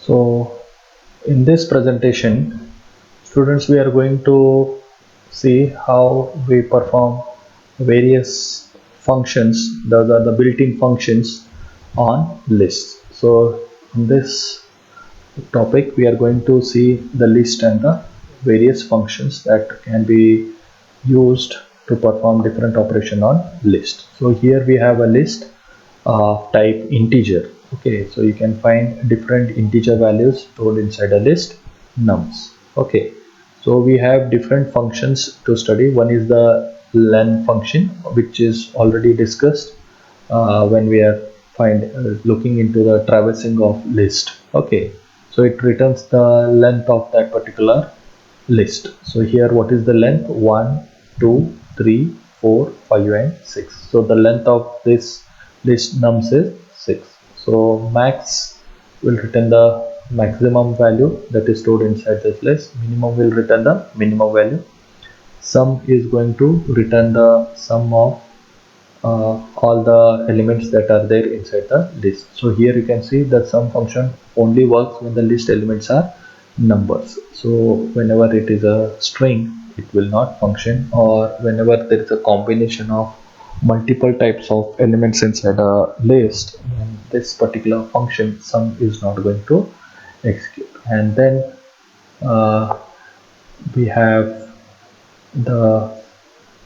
So in this presentation, students, we are going to see how we perform various functions, the built-in functions on lists. So in this topic, we are going to see the list and the various functions that can be used to perform different operation on list. So here we have a list of type integer. Okay, so you can find different integer values stored inside a list, nums. Okay, so we have different functions to study. One is the len function, which is already discussed when we are looking into the traversing of list. Okay, so it returns the length of that particular list. So here what is the length? 1, 2, 3, 4, 5 and 6. So the length of this list nums is 6. So max will return the maximum value that is stored inside this list. Minimum will return the minimum value. Sum is going to return the sum of all the elements that are there inside the list. So here you can see the sum function only works when the list elements are numbers. So whenever it is a string, it will not function, or whenever there is a combination of multiple types of elements inside a list, then this particular function sum is not going to execute. And then uh, we have the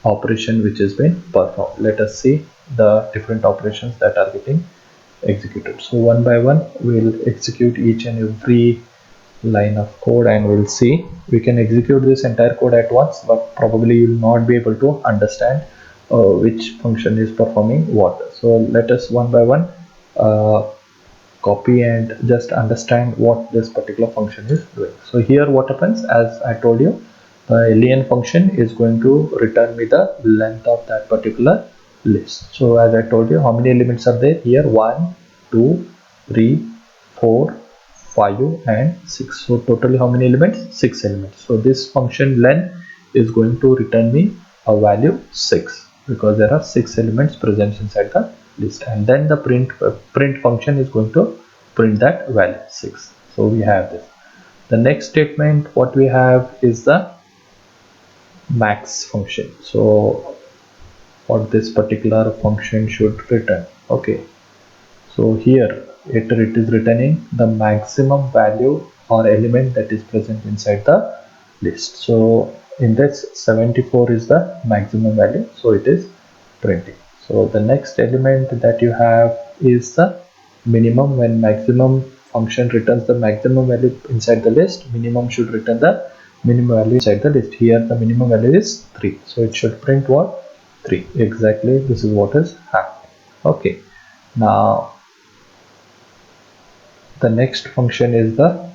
operation which has been performed. Let us see the different operations that are getting executed. So one by one we'll execute each and every line of code, and we'll see. We can execute this entire code at once, but probably you will not be able to understand which function is performing what. So let us one by one uh, copy and just understand what this particular function is doing. So here what happens, as I told you, the len function is going to return me the length of that particular list. So as I told you, how many elements are there here? 1, 2, 3, 4, 5 and 6. So totally how many elements? 6 elements. So this function len is going to return me a value 6, because there are 6 elements present inside the list. And then the print function is going to print that value 6. So we have this. The next statement what we have is the max function. So what this particular function should return. Okay, so here it is returning the maximum value or element that is present inside the list. So in this 74 is the maximum value, so it is printing. So the next element that you have is the minimum. When maximum function returns the maximum value inside the list, minimum should return the minimum value inside the list. Here the minimum value is 3, so it should print what? 3. Exactly, this is what is happening. Okay, now the next function is the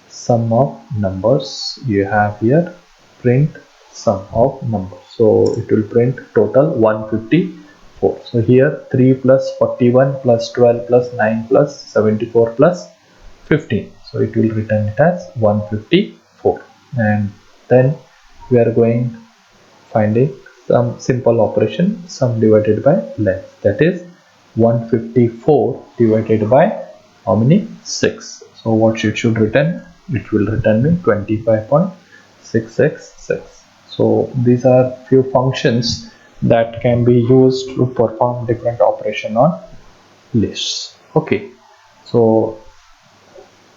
sum of numbers. You have here print sum of numbers. So it will print total 154. So here 3 plus 41 plus 12 plus 9 plus 74 plus 15. So it will return it as 154. And then we are going finding some simple operation, sum divided by length, that is 154 divided by how many? 6. So what it should return? It will return me 25.666. So these are few functions that can be used to perform different operation on lists. Okay, so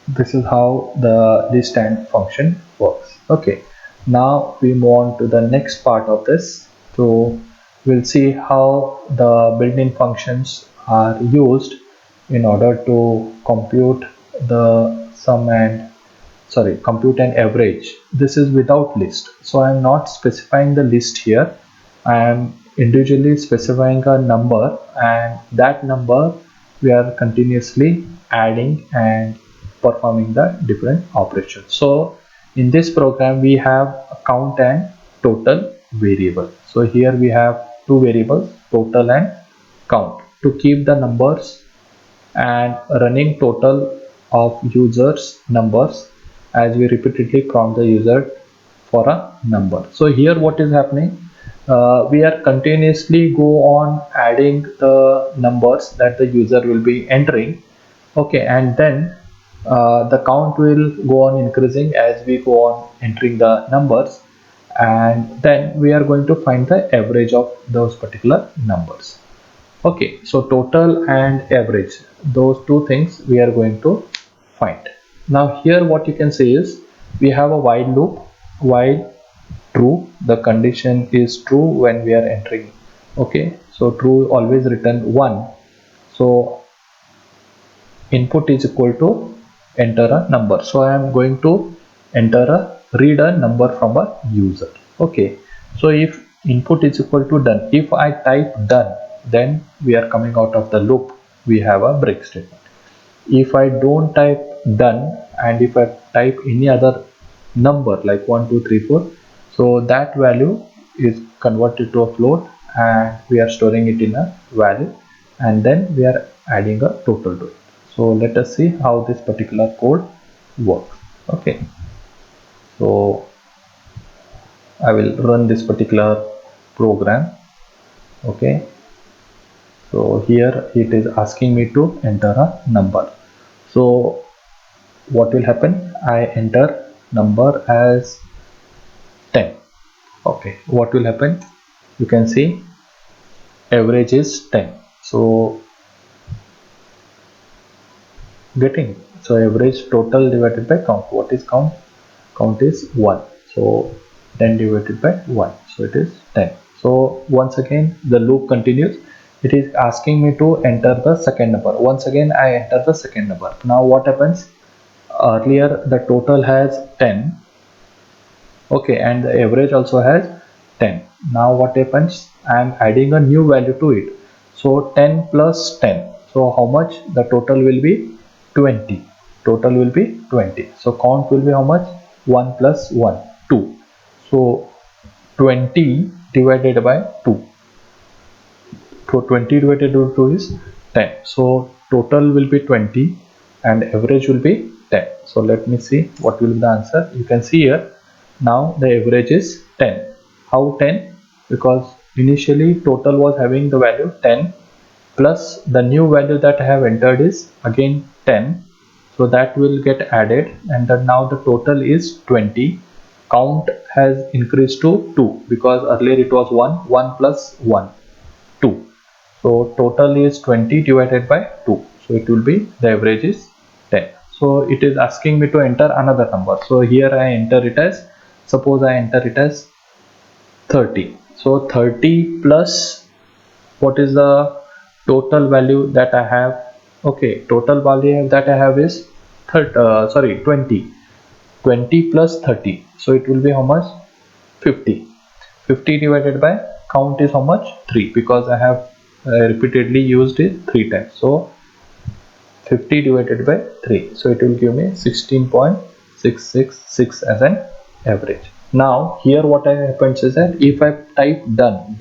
this is how the list and function works. Okay, now we move on to the next part of this. So we'll see how the built-in functions are used in order to compute the sum and compute an average. This is without list, so I am not specifying the list here. I am individually specifying a number, and that number we are continuously adding and performing the different operations. So in this program we have a count and total variable. So here we have two variables, total and count, to keep the numbers and running total of users numbers as we repeatedly prompt the user for a number. So here what is happening, we are continuously go on adding the numbers that the user will be entering. Okay, and then the count will go on increasing as we go on entering the numbers, and then we are going to find the average of those particular numbers. Okay, so total and average, those two things we are going to find. Now here what you can say is we have a while loop. While true, the condition is true when we are entering. Okay, so true always return 1. So input is equal to enter a number, so I am going to read a number from a user. Okay, so if input is equal to done, if I type done, then we are coming out of the loop, we have a break statement. If I don't type done and if I type any other number like 1 2 3 4, so that value is converted to a float and we are storing it in a value, and then we are adding a total to it. So let us see how this particular code works. Okay, so I will run this particular program. Okay, so here it is asking me to enter a number. So what will happen, I enter number as 10. Okay, what will happen, you can see average is 10. So getting, so average total divided by count, what is count, count is 1, so 10 divided by 1, so it is 10. So once again the loop continues, it is asking me to enter the second number. Once again I enter the second number. Now what happens, earlier the total has 10. Okay, and the average also has 10. Now what happens, I am adding a new value to it, so 10 plus 10, so how much, the total will be 20. Total will be 20, so count will be how much, 1 plus 1 2, so 20 divided by 2, so 20 divided by 2 is 10, so total will be 20 and average will be 10. So let me see what will be the answer. You can see here, now the average is 10. How 10, because initially total was having the value 10 plus the new value that I have entered is again 10, so that will get added, and then now the total is 20. Count has increased to 2 because earlier it was 1, 1 plus 1 2, so total is 20 divided by 2, so it will be, the average is 10. So it is asking me to enter another number, so here I enter it as, suppose I enter it as 30. So 30 plus, what is the total value that I have, okay, total value that I have is 20. 20 plus 30, so it will be how much, 50. 50 divided by count is how much, 3, because I have repeatedly used it 3 times, so 50 divided by 3, so it will give me 16.666 as an average. Now here what happens is that if I type done,